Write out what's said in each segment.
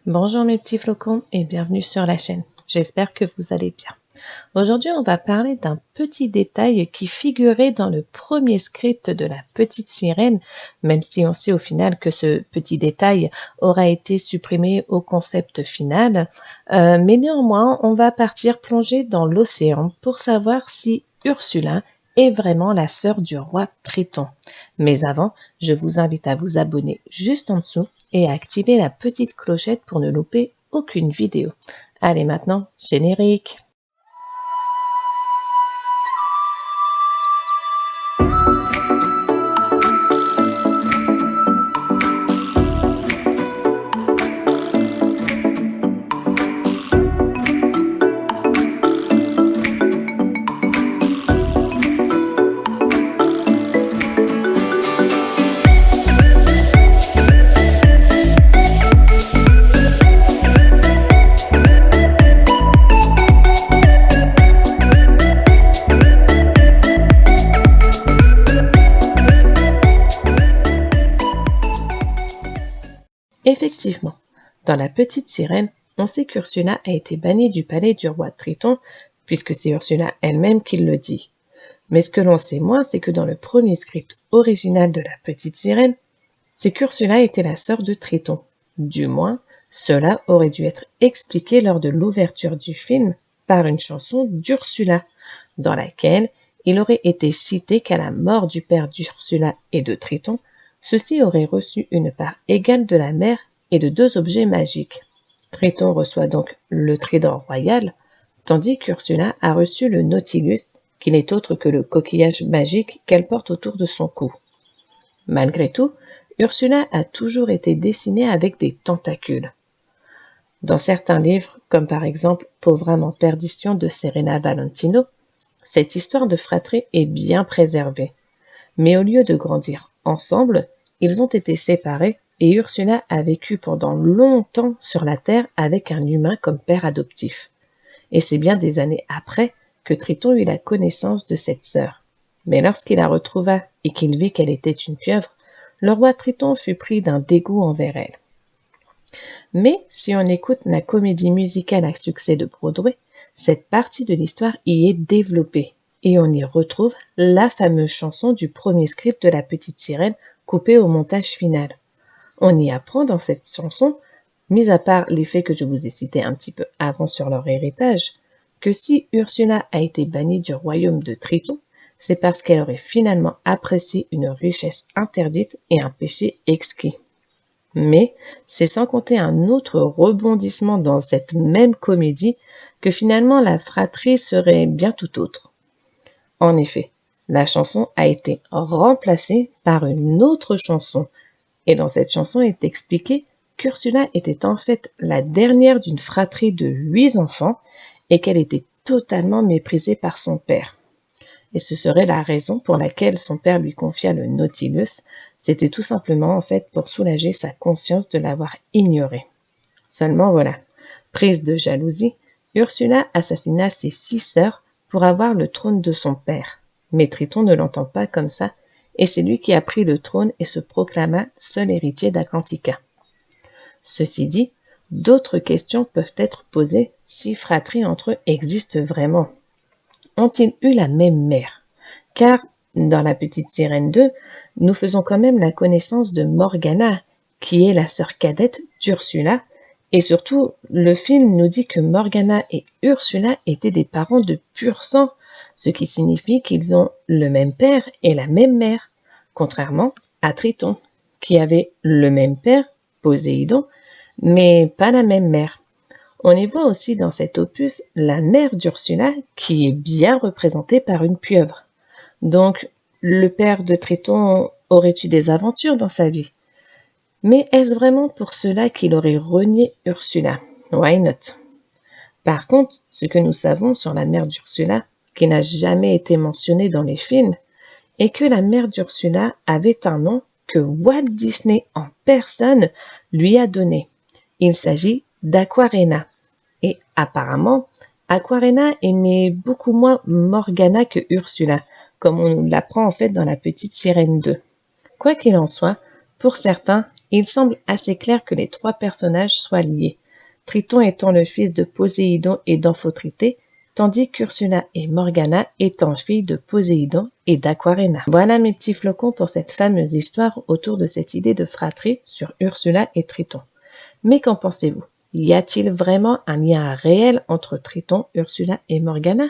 Bonjour mes petits flocons et bienvenue sur la chaîne. J'espère que vous allez bien. Aujourd'hui, on va parler d'un petit détail qui figurait dans le premier script de la petite sirène, même si on sait au final que ce petit détail aura été supprimé au concept final. Mais néanmoins, on va partir plonger dans l'océan pour savoir si Ursula est vraiment la sœur du roi Triton. Mais avant, je vous invite à vous abonner juste en dessous et à activer la petite clochette pour ne louper aucune vidéo. Allez maintenant, générique! Effectivement, dans La Petite Sirène, on sait qu'Ursula a été bannie du palais du roi Triton, puisque c'est Ursula elle-même qui le dit. Mais ce que l'on sait moins, c'est que dans le premier script original de La Petite Sirène, c'est qu'Ursula était la sœur de Triton. Du moins, cela aurait dû être expliqué lors de l'ouverture du film par une chanson d'Ursula, dans laquelle il aurait été cité qu'à la mort du père d'Ursula et de Triton, ceux-ci auraient reçu une part égale de la mer et de 2 objets magiques. Triton reçoit donc le trident royal, tandis qu'Ursula a reçu le Nautilus, qui n'est autre que le coquillage magique qu'elle porte autour de son cou. Malgré tout, Ursula a toujours été dessinée avec des tentacules. Dans certains livres, comme par exemple Pauvre âme en perdition de Serena Valentino, cette histoire de fratrie est bien préservée. Mais au lieu de grandir ensemble, ils ont été séparés et Ursula a vécu pendant longtemps sur la Terre avec un humain comme père adoptif. Et c'est bien des années après que Triton eut la connaissance de cette sœur. Mais lorsqu'il la retrouva et qu'il vit qu'elle était une pieuvre, le roi Triton fut pris d'un dégoût envers elle. Mais si on écoute la comédie musicale à succès de Broadway, cette partie de l'histoire y est développée. Et on y retrouve la fameuse chanson du premier script de La Petite Sirène coupée au montage final. On y apprend dans cette chanson, mis à part les faits que je vous ai cités un petit peu avant sur leur héritage, que si Ursula a été bannie du royaume de Triton, c'est parce qu'elle aurait finalement apprécié une richesse interdite et un péché exquis. Mais c'est sans compter un autre rebondissement dans cette même comédie que finalement la fratrie serait bien tout autre. En effet, la chanson a été remplacée par une autre chanson, et dans cette chanson est expliqué qu'Ursula était en fait la dernière d'une fratrie de 8 enfants et qu'elle était totalement méprisée par son père. Et ce serait la raison pour laquelle son père lui confia le Nautilus, c'était tout simplement en fait pour soulager sa conscience de l'avoir ignoré. Seulement voilà, prise de jalousie, Ursula assassina ses 6 sœurs pour avoir le trône de son père. Mais Triton ne l'entend pas comme ça, et c'est lui qui a pris le trône et se proclama seul héritier d'Atlantica. Ceci dit, d'autres questions peuvent être posées si fratries entre eux existent vraiment. Ont-ils eu la même mère? Car, dans La Petite Sirène 2, nous faisons quand même la connaissance de Morgana, qui est la sœur cadette d'Ursula, et surtout, le film nous dit que Morgana et Ursula étaient des parents de pur sang, ce qui signifie qu'ils ont le même père et la même mère, contrairement à Triton, qui avait le même père, Poséidon, mais pas la même mère. On y voit aussi dans cet opus la mère d'Ursula, qui est bien représentée par une pieuvre. Donc, le père de Triton aurait eu des aventures dans sa vie. Mais est-ce vraiment pour cela qu'il aurait renié Ursula? Why not? Par contre, ce que nous savons sur la mère d'Ursula, qui n'a jamais été mentionnée dans les films, est que la mère d'Ursula avait un nom que Walt Disney en personne lui a donné. Il s'agit d'Aquarena. Et apparemment, Aquarena est née beaucoup moins Morgana que Ursula, comme on l'apprend en fait dans La Petite Sirène 2. Quoi qu'il en soit, pour certains, il semble assez clair que les trois personnages soient liés, Triton étant le fils de Poséidon et d'Amphotrité, tandis qu'Ursula et Morgana étant filles de Poséidon et d'Aquarena. Voilà mes petits flocons pour cette fameuse histoire autour de cette idée de fratrie sur Ursula et Triton. Mais qu'en pensez-vous? Y a-t-il vraiment un lien réel entre Triton, Ursula et Morgana?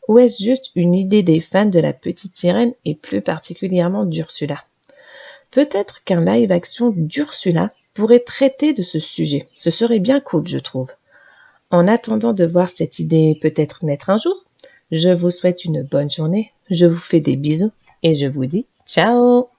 Ou est-ce juste une idée des fans de la petite sirène et plus particulièrement d'Ursula? Peut-être qu'un live-action d'Ursula pourrait traiter de ce sujet. Ce serait bien cool, je trouve. En attendant de voir cette idée peut-être naître un jour, je vous souhaite une bonne journée, je vous fais des bisous et je vous dis ciao!